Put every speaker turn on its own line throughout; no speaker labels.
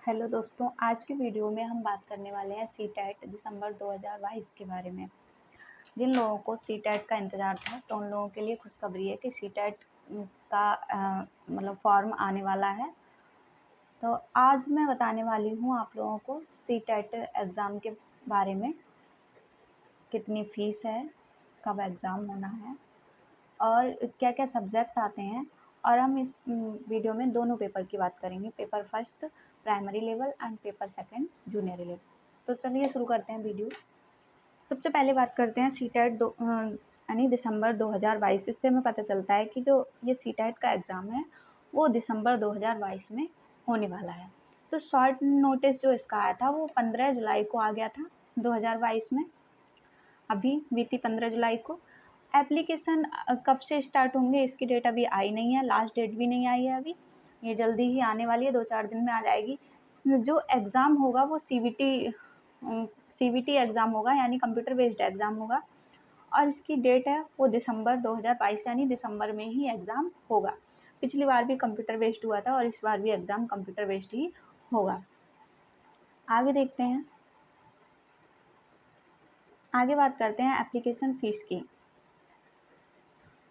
Hello दोस्तों, आज की वीडियो में हम बात करने वाले हैं सीटेट दिसंबर 2022 के बारे में। जिन लोगों को सीटेट का इंतज़ार था तो उन लोगों के लिए खुशखबरी है कि सीटेट का मतलब फॉर्म आने वाला है। तो आज मैं बताने वाली हूँ आप लोगों को सीटेट एग्ज़ाम के बारे में, कितनी फ़ीस है, कब एग्ज़ाम होना है और क्या क्या सब्जेक्ट आते हैं। और हम इस वीडियो में दोनों पेपर की बात करेंगे, paper first primary level and paper second junior level. तो चलिए शुरू करते हैं वीडियो। सबसे पहले बात करते हैं सीटेट यानी दिसंबर 2022। इससे हमें पता चलता है कि जो ये सीटेट का एग्ज़ाम है वो दिसंबर 2022 में होने वाला है। तो शॉर्ट नोटिस जो इसका आया था वो 15 जुलाई को आ गया था 2022 में, अभी बीती 15 जुलाई को। एप्लीकेशन कब से स्टार्ट होंगे इसकी डेट अभी आई नहीं है, लास्ट डेट भी नहीं आई है अभी, ये जल्दी ही आने वाली है, 2-4 दिन में आ जाएगी। इसमें जो एग्ज़ाम होगा वो सीबीटी एग्ज़ाम होगा, यानी कंप्यूटर बेस्ड एग्ज़ाम होगा और इसकी डेट है वो दिसंबर 2022 यानी दिसंबर में ही एग्ज़ाम होगा। पिछली बार भी कंप्यूटर बेस्ड हुआ था और इस बार भी एग्ज़ाम कंप्यूटर बेस्ड ही होगा। आगे देखते हैं, आगे बात करते हैं एप्लीकेशन फ़ीस की।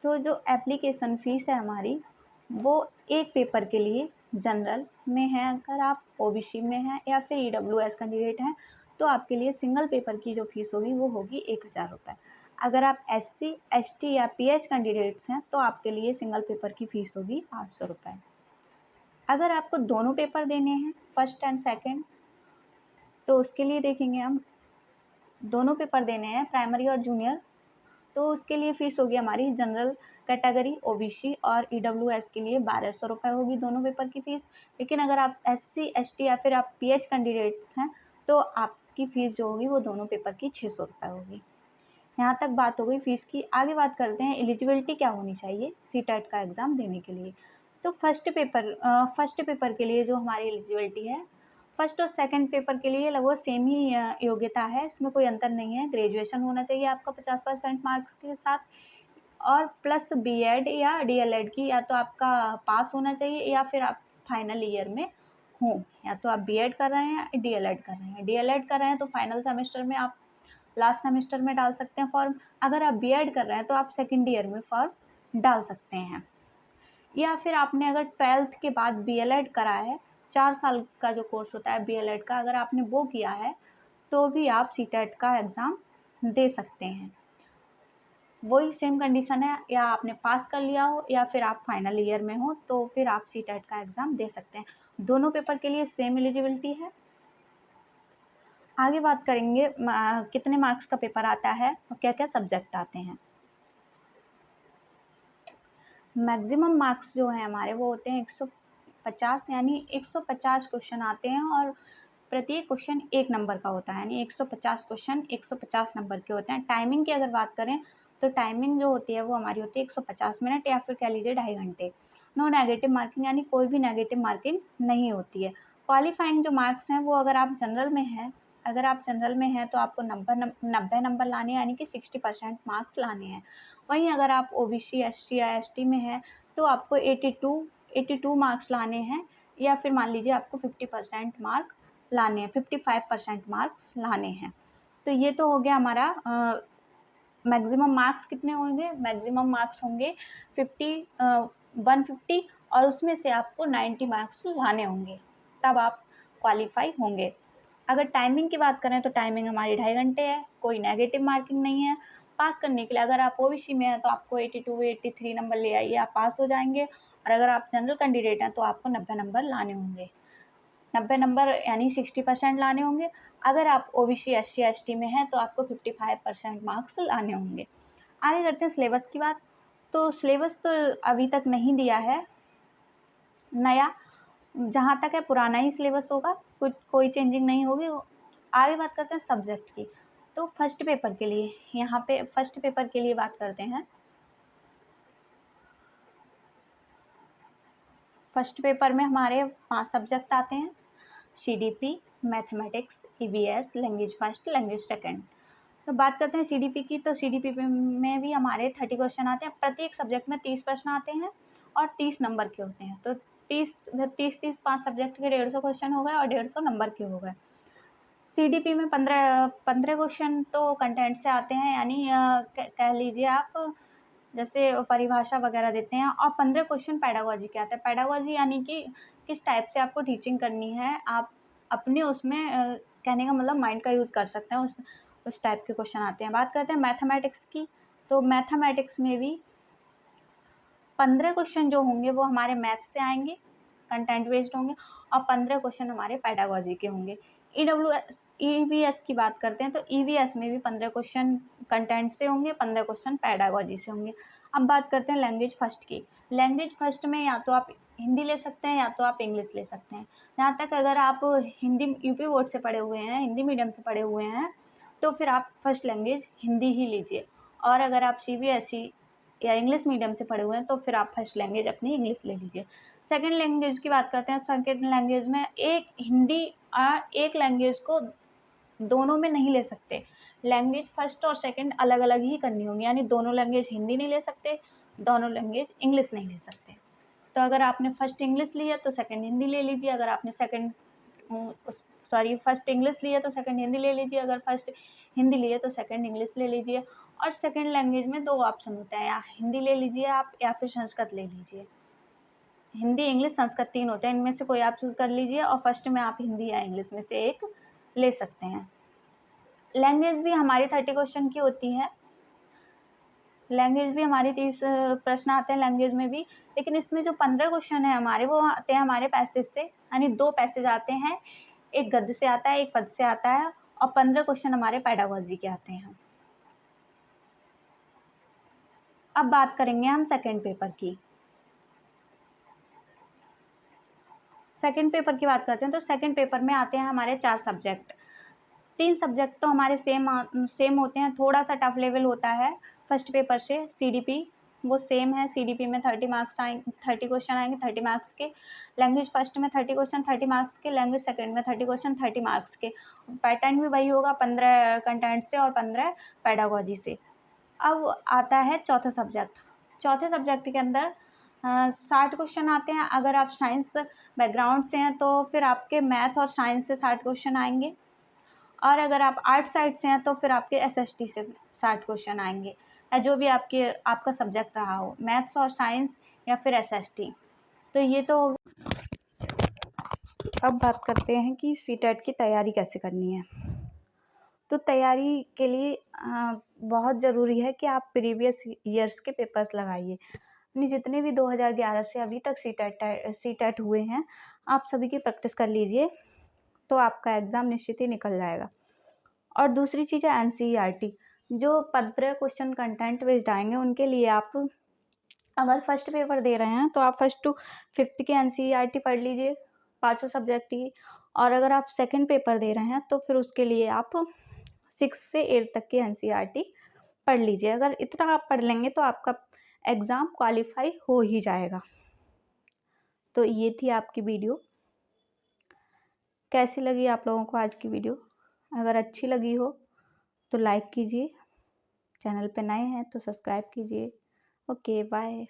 तो जो एप्लीकेशन फ़ीस है हमारी वो एक पेपर के लिए जनरल में है, अगर आप ओबीसी में हैं या फिर ईडब्ल्यूएस कैंडिडेट हैं तो आपके लिए सिंगल पेपर की जो फ़ीस होगी वो होगी 1000 रुपये। अगर आप एससी, एसटी या पीएच कैंडिडेट्स हैं तो आपके लिए सिंगल पेपर की फ़ीस होगी 800 रुपये। अगर आपको दोनों पेपर देने हैं फर्स्ट एंड सेकेंड तो उसके लिए देखेंगे हम, दोनों पेपर देने हैं प्राइमरी और जूनियर, तो उसके लिए फ़ीस होगी हमारी जनरल कैटेगरी, ओबीसी और ईडब्ल्यूएस के लिए 1200 रुपये होगी दोनों पेपर की फ़ीस। लेकिन अगर आप एससी, एसटी या फिर आप पीएच कैंडिडेट्स हैं तो आपकी फ़ीस जो होगी वो दोनों पेपर की 600 रुपये होगी। यहाँ तक बात हो गई फ़ीस की। आगे बात करते हैं एलिजिबिलिटी क्या होनी चाहिए सीटेट का एग्ज़ाम देने के लिए। तो फर्स्ट पेपर के लिए जो हमारी एलिजिबिलिटी है, फर्स्ट और सेकंड पेपर के लिए लगभग सेम ही योग्यता है, इसमें कोई अंतर नहीं है। ग्रेजुएशन होना चाहिए आपका 50% मार्क्स के साथ और प्लस बीएड या डीएलएड की, या तो आपका पास होना चाहिए या फिर आप फाइनल ईयर में हों, या तो आप बीएड कर रहे हैं या डीएलएड कर रहे हैं। डीएलएड कर रहे हैं तो फाइनल सेमेस्टर में आप लास्ट सेमेस्टर में डाल सकते हैं फॉर्म। अगर आप बीएड कर रहे हैं तो आप सेकेंड ईयर में फॉर्म डाल सकते हैं। या फिर आपने अगर 12th के बाद बीएलएड करा है, 4 साल का जो कोर्स होता है बीएलएड का, अगर आपने वो किया है तो भी आप सीटेट का एग्ज़ाम दे सकते हैं। वही सेम कंडीशन है, या आपने पास कर लिया हो या फिर आप फाइनल ईयर में हो तो फिर आप सीटेट का एग्ज़ाम दे सकते हैं। दोनों पेपर के लिए सेम एलिजिबिलिटी है। आगे बात करेंगे कितने मार्क्स का पेपर आता है और क्या क्या सब्जेक्ट आते हैं। मैक्सिमम मार्क्स जो हैं हमारे वो होते हैं 150, यानी 150 क्वेश्चन आते हैं और प्रत्येक क्वेश्चन 1 नंबर का होता है, यानी 150 क्वेश्चन 150 नंबर के होते हैं। टाइमिंग की अगर बात करें तो टाइमिंग जो होती है वो हमारी होती है 150 मिनट या फिर कह लीजिए 2.5 घंटे। नो नेगेटिव मार्किंग, यानी कोई भी नेगेटिव मार्किंग नहीं होती है। क्वालिफाइंग जो मार्क्स हैं वो अगर आप जनरल में हैं तो आपको 90 नंबर लाने हैं, यानी कि 60% मार्क्स लाने हैं। वहीं अगर आप ओबीसी, एससी या एसटी में हैं तो आपको 82 मार्क्स लाने हैं, या फिर मान लीजिए आपको 50% मार्क लाने हैं, 55% मार्क्स लाने हैं। तो ये तो हो गया हमारा मैक्सिमम मार्क्स कितने होंगे। मैक्सिमम मार्क्स होंगे 150 और उसमें से आपको 90 मार्क्स लाने होंगे, तब आप क्वालिफाई होंगे। अगर टाइमिंग की बात करें तो टाइमिंग हमारी 2.5 घंटे है, कोई नेगेटिव मार्किंग नहीं है। पास करने के लिए अगर आप ओबीसी में हैं तो आपको 82-83 नंबर ले आइए, आप पास हो जाएंगे। और अगर आप जनरल कैंडिडेट हैं तो आपको 90 नंबर लाने होंगे, 90 नंबर यानी 60% लाने होंगे। अगर आप ओबीसी, एससी, एसटी में हैं तो आपको 55% मार्क्स लाने होंगे। आगे करते हैं सिलेबस की बात। तो सिलेबस तो अभी तक नहीं दिया है नया, जहाँ तक है पुराना ही सिलेबस होगा, कुछ कोई चेंजिंग नहीं होगी। आगे बात करते हैं सब्जेक्ट की। तो फर्स्ट पेपर के लिए, यहाँ पे फर्स्ट पेपर के लिए बात करते हैं। फर्स्ट पेपर में हमारे 5 सब्जेक्ट आते हैं, CDP, mathematics, EVS, language first, language second. तो बात करते हैं सीडीपी की। तो सीडीपी में भी हमारे 30 क्वेश्चन आते हैं, प्रत्येक सब्जेक्ट में 30 प्रश्न आते हैं और 30 नंबर के होते हैं। तो 30 30 5 सब्जेक्ट के 150 क्वेश्चन हो गए और 150 नंबर के हो गए। CDP में 15 क्वेश्चन तो कंटेंट से आते हैं, यानी कह लीजिए आप जैसे परिभाषा वगैरह देते हैं, और 15 क्वेश्चन पेडागोजी के आते हैं। पेडागोजी यानी कि किस टाइप से आपको टीचिंग करनी है, आप अपने उसमें कहने का मतलब माइंड का यूज़ कर सकते हैं, उस टाइप के क्वेश्चन आते हैं। बात करते हैं मैथमेटिक्स की, तो मैथमेटिक्स में भी 15 क्वेश्चन जो होंगे वो हमारे मैथ से आएंगे, कंटेंट बेस्ड होंगे, और 15 क्वेश्चन हमारे पेडागोजी के होंगे। EVS की बात करते हैं तो EVS में भी 15 क्वेश्चन कंटेंट से होंगे, 15 क्वेश्चन पेडागोजी से होंगे। अब बात करते हैं लैंग्वेज फर्स्ट की। लैंग्वेज फर्स्ट में या तो आप हिंदी ले सकते हैं या तो आप इंग्लिश ले सकते हैं। जहाँ तक अगर आप हिंदी यूपी बोर्ड से पढ़े हुए हैं, हिंदी मीडियम से पढ़े हुए हैं, तो फिर आप फर्स्ट लैंग्वेज हिंदी ही लीजिए, और अगर आप CBSE या इंग्लिश मीडियम से पढ़े हुए हैं तो फिर आप फर्स्ट लैंग्वेज अपनी इंग्लिश ले लीजिए। सेकंड लैंग्वेज की बात करते हैं। सेकंड लैंग्वेज में एक लैंग्वेज को दोनों में नहीं ले सकते, लैंग्वेज फर्स्ट और सेकंड अलग अलग ही करनी होगी, यानी दोनों लैंग्वेज हिंदी नहीं ले सकते, दोनों लैंग्वेज इंग्लिश नहीं ले सकते। तो अगर आपने फर्स्ट इंग्लिश ली है तो सेकंड हिंदी ले लीजिए, अगर आपने फर्स्ट इंग्लिश ली है तो सेकंड हिंदी ले लीजिए, अगर फर्स्ट हिंदी ली है तो सेकंड इंग्लिश ले लीजिए। और सेकंड लैंग्वेज में 2 ऑप्शन होते हैं, या हिंदी ले लीजिए आप या फिर संस्कृत ले लीजिए। हिंदी, इंग्लिश, संस्कृत 3 होते हैं, इनमें से कोई आप चूज़ कर लीजिए, और फर्स्ट में आप हिंदी या इंग्लिश में से एक ले सकते हैं। लैंग्वेज भी हमारी 30 क्वेश्चन की होती है, लैंग्वेज भी हमारी 30 प्रश्न आते हैं लैंग्वेज में भी, लेकिन इसमें जो 15 क्वेश्चन है हमारे, वो आते हैं हमारे पैसेज से, यानी 2 पैसेज आते हैं, एक गद्य से आता है, एक पद्य से आता है, और 15 क्वेश्चन हमारे पेडागोजी के आते हैं। अब बात करेंगे हम सेकंड पेपर की। सेकंड पेपर की बात करते हैं तो सेकंड पेपर में आते हैं हमारे 4 सब्जेक्ट। 3 सब्जेक्ट तो हमारे सेम होते हैं, थोड़ा सा टफ लेवल होता है फर्स्ट पेपर से। CDP वो सेम है, CDP में 30 क्वेश्चन आएंगे 30 मार्क्स के। लैंग्वेज फर्स्ट में 30 क्वेश्चन 30 मार्क्स के, लैंग्वेज सेकंड में 30 क्वेश्चन 30 मार्क्स के। पैटर्न भी वही होगा, 15 कंटेंट से और 15 पेडागोजी से। अब आता है चौथा सब्जेक्ट। चौथे सब्जेक्ट के अंदर 60 क्वेश्चन आते हैं। अगर आप साइंस बैकग्राउंड से हैं तो फिर आपके मैथ और साइंस से 60 क्वेश्चन आएंगे, और अगर आप आर्ट साइड से हैं तो फिर आपके SST से 60 क्वेश्चन आएंगे, या जो भी आपका सब्जेक्ट रहा हो, मैथ्स और साइंस या फिर SST। तो ये तो। अब बात करते हैं कि CTET की तैयारी कैसे करनी है। तो तैयारी के लिए बहुत ज़रूरी है कि आप प्रीवियस ईयर्स के पेपर्स लगाइए, यानी जितने भी 2011 से अभी तक CTET हुए हैं, आप सभी की प्रैक्टिस कर लीजिए, तो आपका एग्ज़ाम निश्चित ही निकल जाएगा। और दूसरी चीज़ है NCERT, जो 15 क्वेश्चन कंटेंट बेस्ड आएंगे, उनके लिए आप अगर फर्स्ट पेपर दे रहे हैं तो आप 1st to 5th की NCERT पढ़ लीजिए, 5 सब्जेक्ट की। और अगर आप सेकंड पेपर दे रहे हैं तो फिर उसके लिए आप 6 से 8 तक की NCERT पढ़ लीजिए। अगर इतना आप पढ़ लेंगे तो आपका एग्ज़ाम क्वालिफाई हो ही जाएगा। तो ये थी आपकी वीडियो। कैसी लगी आप लोगों को आज की वीडियो? अगर अच्छी लगी हो तो लाइक कीजिए, चैनल पे नए हैं तो सब्सक्राइब कीजिए। Okay, bye.